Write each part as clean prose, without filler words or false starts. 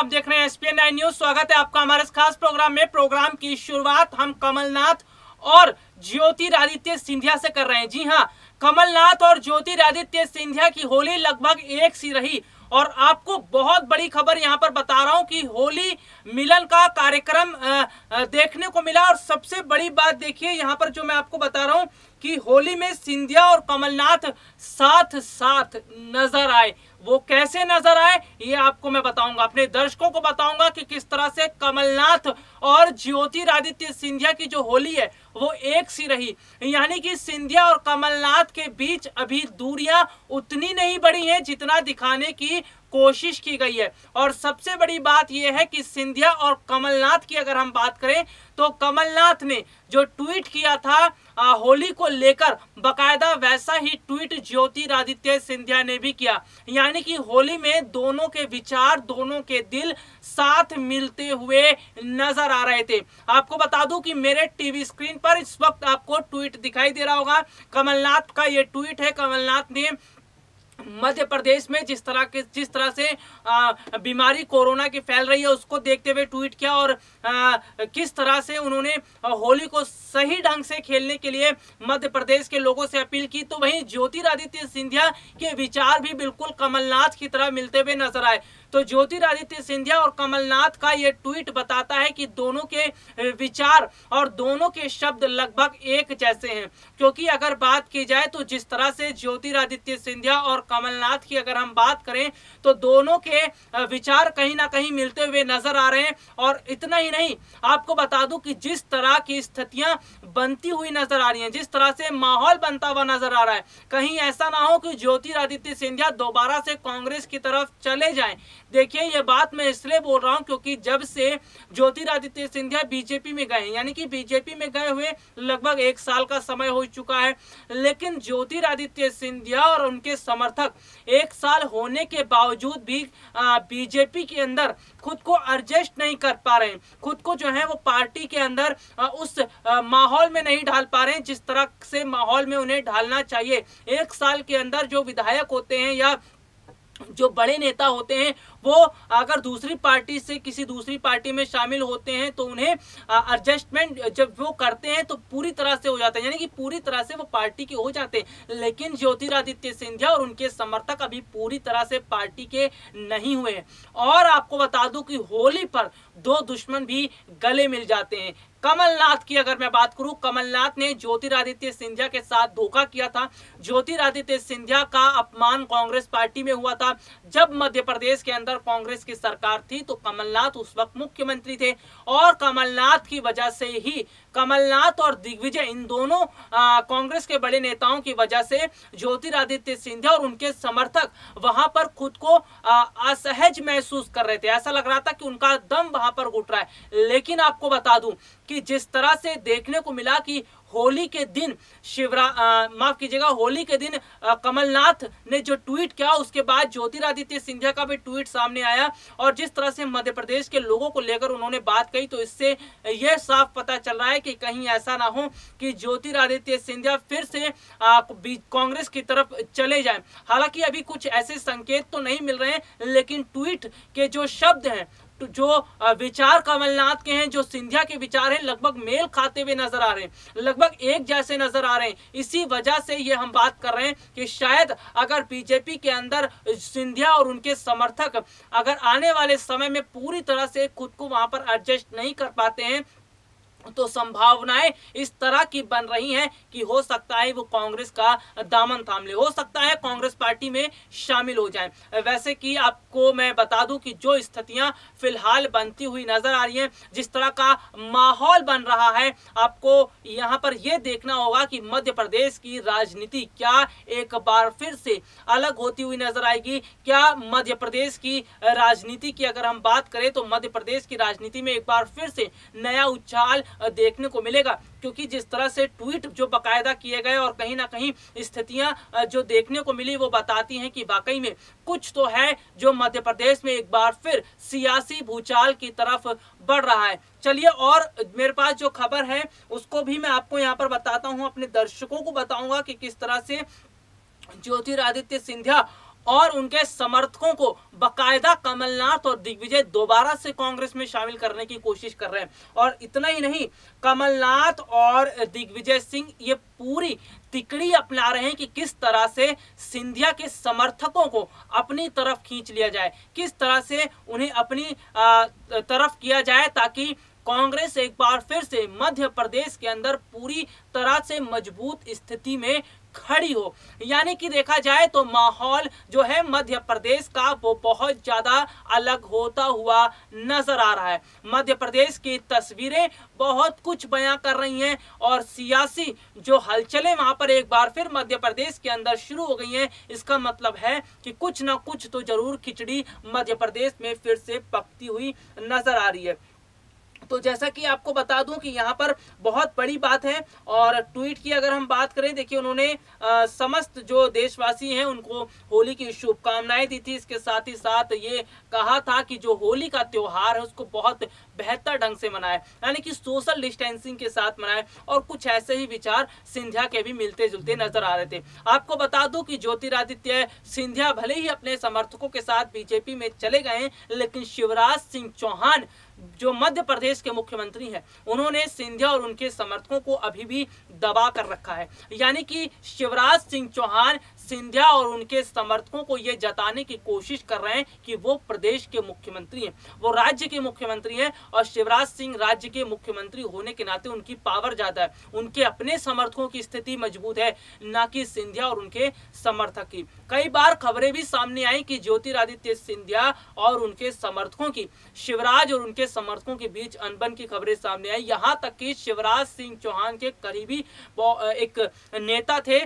आप देख रहे हैं एसपीएन 9 न्यूज। स्वागत है आपका हमारे इस खास प्रोग्राम में। प्रोग्राम की शुरुआत हम कमलनाथ और ज्योतिरादित्य सिंधिया से कर रहे हैं। जी हां, कमलनाथ और ज्योतिरादित्य सिंधिया की होली लगभग एक सी रही और आपको बहुत बड़ी खबर यहां पर बता रहा हूं कि होली मिलन का कार्यक्रम देखने को मिला। और सबसे बड़ी बात देखिए यहां पर जो मैं आपको बता रहा हूं कि होली में सिंधिया और कमलनाथ साथ साथ नजर आए। वो कैसे नजर आए ये आपको मैं बताऊंगा, अपने दर्शकों को बताऊंगा कि किस तरह से कमलनाथ और ज्योतिरादित्य सिंधिया की जो होली है वो एक सी रही। यानी कि सिंधिया और कमलनाथ के बीच अभी दूरियां उतनी नहीं बढ़ी हैं जितना दिखाने की कोशिश की गई है। और सबसे बड़ी बात यह है कि सिंधिया और कमलनाथ की अगर हम बात करें तो कमलनाथ ने जो ट्वीट किया था होली को लेकर, बकायदा वैसा ही ट्वीट ज्योतिरादित्य सिंधिया ने भी किया। यानी कि होली में दोनों के विचार, दोनों के दिल साथ मिलते हुए नजर आ रहे थे। आपको बता दूं कि मेरे टीवी स्क्रीन पर इस वक्त आपको ट्वीट दिखाई दे रहा होगा। कमलनाथ का ये ट्वीट है। कमलनाथ ने मध्य प्रदेश में जिस तरह से बीमारी कोरोना की फैल रही है उसको देखते हुए ट्वीट किया और किस तरह से उन्होंने होली को सही ढंग से खेलने के लिए मध्य प्रदेश के लोगों से अपील की। तो वहीं ज्योतिरादित्य सिंधिया के विचार भी बिल्कुल कमलनाथ की तरह मिलते हुए नजर आए। तो ज्योतिरादित्य सिंधिया और कमलनाथ का यह ट्वीट बताता है कि दोनों के विचार और दोनों के शब्द लगभग एक जैसे हैं। क्योंकि अगर बात की जाए तो जिस तरह से ज्योतिरादित्य सिंधिया और कमलनाथ की अगर हम बात करें तो दोनों के विचार कहीं ना कहीं मिलते हुए नजर आ रहे हैं। और इतना ही नहीं, आपको बता दूं कि जिस तरह की स्थितियां बनती हुई नजर आ रही हैं, जिस तरह से माहौल बनता हुआ नजर आ रहा है, कहीं ऐसा ना हो कि ज्योतिरादित्य सिंधिया दोबारा से कांग्रेस की तरफ चले जाएं। देखिए ये बात मैं इसलिए बोल रहा हूं क्योंकि जब से ज्योतिरादित्य सिंधिया बीजेपी में गए, यानी कि बीजेपी में गए हुए लगभग 1 साल का समय हो चुका है, लेकिन ज्योतिरादित्य सिंधिया और उनके समर्थक 1 साल होने के बावजूद भी बीजेपी के अंदर खुद को एडजस्ट नहीं कर पा रहे हैं, खुद को जो है वो पार्टी के अंदर उस माहौल में नहीं ढाल पा रहे हैं जिस तरह से माहौल में उन्हें ढालना चाहिए। 1 साल के अंदर जो विधायक होते हैं या जो बड़े नेता होते हैं वो अगर दूसरी पार्टी से किसी दूसरी पार्टी में शामिल होते हैं तो उन्हें एडजस्टमेंट जब वो करते हैं तो पूरी तरह से हो जाता है, यानी कि पूरी तरह से वो पार्टी के हो जाते हैं। लेकिन ज्योतिरादित्य सिंधिया और उनके समर्थक अभी पूरी तरह से पार्टी के नहीं हुए हैं। और आपको बता दूं कि होली पर 2 दुश्मन भी गले मिल जाते हैं। कमलनाथ की अगर मैं बात करूं, कमलनाथ ने ज्योतिरादित्य सिंधिया के साथ धोखा किया था। ज्योतिरादित्य सिंधिया का अपमान कांग्रेस पार्टी में हुआ था। जब मध्य प्रदेश के अंदर कांग्रेस की सरकार थी तो कमलनाथ उस वक्त मुख्यमंत्री थे और कमलनाथ की वजह से ही, कमलनाथ और दिग्विजय, इन दोनों कांग्रेस के बड़े नेताओं की वजह से ज्योतिरादित्य सिंधिया और उनके समर्थक वहां पर खुद को असहज महसूस कर रहे थे। ऐसा लग रहा था कि उनका दम वहां पर घुट रहा है। लेकिन आपको बता दूं कि जिस तरह से देखने को मिला कि होली के दिन होली के दिन कमलनाथ ने जो ट्वीट किया उसके बाद ज्योतिरादित्य सिंधिया का भी ट्वीट सामने आया और जिस तरह से मध्य प्रदेश के लोगों को लेकर उन्होंने बात कही तो इससे यह साफ पता चल रहा है कि कहीं ऐसा ना हो कि ज्योतिरादित्य सिंधिया फिर से कांग्रेस की तरफ चले जाएं। हालांकि अभी कुछ ऐसे संकेत तो नहीं मिल रहे हैं, लेकिन ट्वीट के जो शब्द हैं, जो विचार कमलनाथ के हैं, जो सिंधिया के विचार हैं, लगभग मेल खाते हुए नजर आ रहे हैं, लगभग एक जैसे नजर आ रहे हैं। इसी वजह से ये हम बात कर रहे हैं कि शायद अगर बीजेपी के अंदर सिंधिया और उनके समर्थक अगर आने वाले समय में पूरी तरह से खुद को वहां पर एडजस्ट नहीं कर पाते हैं तो संभावनाएं इस तरह की बन रही हैं कि हो सकता है वो कांग्रेस का दामन थाम ले, हो सकता है कांग्रेस पार्टी में शामिल हो जाएं। वैसे कि आपको मैं बता दूं कि जो स्थितियां फिलहाल बनती हुई नजर आ रही हैं, जिस तरह का माहौल बन रहा है, आपको यहां पर यह देखना होगा कि मध्य प्रदेश की राजनीति क्या एक बार फिर से अलग होती हुई नजर आएगी। क्या मध्य प्रदेश की राजनीति की अगर हम बात करें तो मध्य प्रदेश की राजनीति में एक बार फिर से नया उछाल देखने को मिलेगा, क्योंकि जिस तरह से ट्वीट जो बकायदा किए गए और कहीं ना कहीं स्थितियां जो देखने को मिली वो बताती हैं कि वाकई में कुछ तो है जो मध्य प्रदेश में एक बार फिर सियासी भूचाल की तरफ बढ़ रहा है। चलिए, और मेरे पास जो खबर है उसको भी मैं आपको यहाँ पर बताता हूँ, अपने दर्शकों को बताऊंगा कि किस तरह से ज्योतिरादित्य सिंधिया और उनके समर्थकों को बकायदा कमलनाथ और दिग्विजय दोबारा से कांग्रेस में शामिल करने की कोशिश कर रहे हैं। और इतना ही नहीं, कमलनाथ और दिग्विजय सिंह ये पूरी तिकड़ी अपना रहे हैं कि किस तरह से सिंधिया के समर्थकों को अपनी तरफ खींच लिया जाए, किस तरह से उन्हें अपनी तरफ किया जाए, ताकि कांग्रेस एक बार फिर से मध्य प्रदेश के अंदर पूरी तरह से मजबूत स्थिति में खड़ी हो। यानी कि देखा जाए तो माहौल जो है मध्य प्रदेश का वो बहुत ज्यादा अलग होता हुआ नजर आ रहा है। मध्य प्रदेश की तस्वीरें बहुत कुछ बयां कर रही हैं और सियासी जो हलचलें वहां पर एक बार फिर मध्य प्रदेश के अंदर शुरू हो गई हैं। इसका मतलब है कि कुछ ना कुछ तो जरूर खिचड़ी मध्य प्रदेश में फिर से पकती हुई नजर आ रही है। तो जैसा कि आपको बता दूं कि यहाँ पर बहुत बड़ी बात है। और ट्वीट की अगर हम बात करें, देखिए उन्होंने समस्त जो देशवासी हैं उनको होली की शुभकामनाएं दी थी। इसके साथ ही साथ ये कहा था कि जो होली का त्योहार है उसको बहुत बेहतर ढंग से मनाए, यानी कि सोशल डिस्टेंसिंग के साथ मनाए। और कुछ ऐसे ही विचार सिंधिया के भी मिलते जुलते नजर आ रहे थे। आपको बता दूं कि ज्योतिरादित्य सिंधिया भले ही अपने समर्थकों के साथ बीजेपी में चले गए, लेकिन शिवराज सिंह चौहान जो मध्य प्रदेश के मुख्यमंत्री हैं, उन्होंने सिंधिया और उनके समर्थकों को अभी भी दबा कर रखा है। यानी कि शिवराज सिंह चौहान सिंधिया और उनके समर्थकों को ये जताने की कोशिश कर रहे हैं कि वो प्रदेश के मुख्यमंत्री हैं, वो राज्य के मुख्यमंत्री हैं। और शिवराज सिंह राज्य के मुख्यमंत्री होने के नाते उनकी पावर ज्यादा है, उनके अपने समर्थकों की स्थिति मजबूत है, ना कि सिंधिया और उनके समर्थक की। कई बार खबरें भी सामने आई कि ज्योतिरादित्य सिंधिया और उनके समर्थकों की, शिवराज और उनके समर्थकों के बीच अनबन की खबरें सामने आई। यहां तक कि शिवराज सिंह चौहान के करीबी एक नेता थे,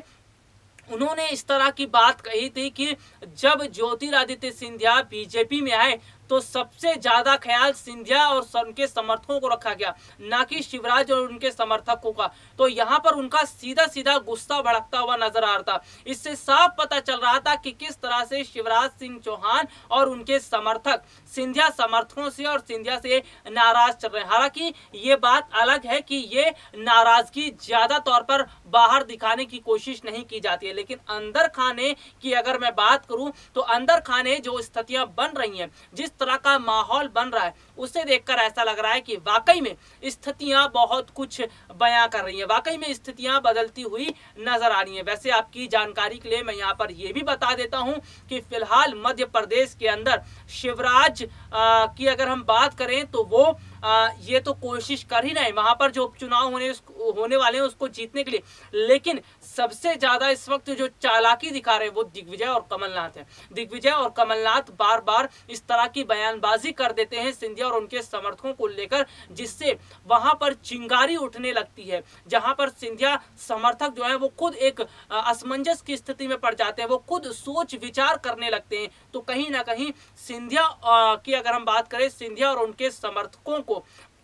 उन्होंने इस तरह की बात कही थी कि जब ज्योतिरादित्य सिंधिया बीजेपी में आए तो सबसे ज्यादा ख्याल सिंधिया और उनके समर्थकों को रखा गया, ना कि शिवराज और उनके समर्थकों का। तो यहाँ पर उनका सीधा सीधा गुस्सा भड़कता हुआ नजर आ रहा था। इससे साफ पता चल रहा था कि किस तरह से शिवराज सिंह चौहान और उनके समर्थक सिंधिया समर्थकों से और सिंधिया से नाराज चल रहे हैं। हालांकि ये बात अलग है कि ये नाराजगी ज्यादा तौर पर बाहर दिखाने की कोशिश नहीं की जाती है, लेकिन अंदर खाने की अगर मैं बात करूं तो अंदर खाने जो स्थितियां बन रही हैं, जिस तरह का माहौल बन रहा है, उसे देखकर ऐसा लग रहा है कि वाकई में स्थितियां बहुत कुछ बयां कर रही हैं, वाकई में स्थितियां बदलती हुई नजर आ रही हैं। वैसे आपकी जानकारी के लिए मैं यहाँ पर यह भी बता देता हूं कि फिलहाल मध्य प्रदेश के अंदर शिवराज की अगर हम बात करें तो वो ये तो कोशिश कर ही रहे वहां पर जो उपचुनाव होने वाले हैं उसको जीतने के लिए, लेकिन सबसे ज्यादा इस वक्त जो चालाकी दिखा रहे हैं वो दिग्विजय और कमलनाथ है। दिग्विजय और कमलनाथ बार बार इस तरह की बयानबाजी कर देते हैं सिंधिया और उनके समर्थकों को लेकर, जिससे वहां पर चिंगारी उठने लगती है। जहां पर सिंधिया समर्थक जो है वो खुद एक असमंजस की स्थिति में पड़ जाते हैं, वो खुद सोच विचार करने लगते हैं। तो कहीं ना कहीं सिंधिया की अगर हम बात करें, सिंधिया और उनके समर्थकों को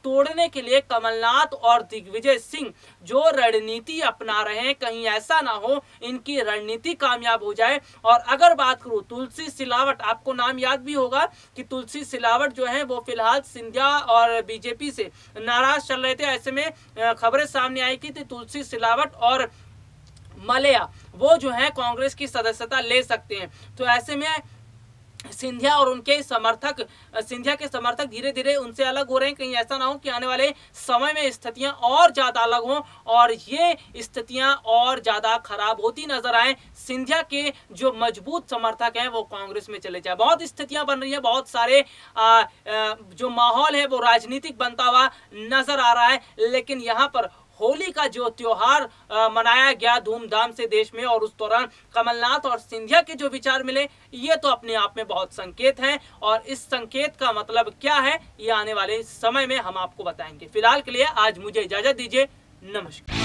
तोड़ने के लिए कमलनाथ और दिग्विजय सिंह जो रणनीति अपना रहे हैं, कहीं ऐसा ना हो इनकी रणनीति कामयाब हो जाए। और अगर बात करूं तुलसी सिलावट, आपको नाम याद भी होगा कि तुलसी सिलावट जो है वो फिलहाल सिंधिया और बीजेपी से नाराज चल रहे थे। ऐसे में खबरें सामने आई कि तुलसी सिलावट और मलया वो जो है कांग्रेस की सदस्यता ले सकते हैं। तो ऐसे में सिंधिया और उनके समर्थक, सिंधिया के समर्थक धीरे धीरे उनसे अलग हो रहे हैं। कहीं ऐसा ना हो कि आने वाले समय में स्थितियां और ज्यादा अलग हों और ये स्थितियां और ज्यादा खराब होती नजर आए, सिंधिया के जो मजबूत समर्थक हैं वो कांग्रेस में चले जाए। बहुत स्थितियां बन रही हैं, बहुत सारे जो माहौल है वो राजनीतिक बनता हुआ नजर आ रहा है। लेकिन यहाँ पर होली का जो त्योहार मनाया गया धूमधाम से देश में, और उस दौरान कमलनाथ और सिंधिया के जो विचार मिले, ये तो अपने आप में बहुत संकेत हैं। और इस संकेत का मतलब क्या है ये आने वाले समय में हम आपको बताएंगे। फिलहाल के लिए आज मुझे इजाजत दीजिए, नमस्कार।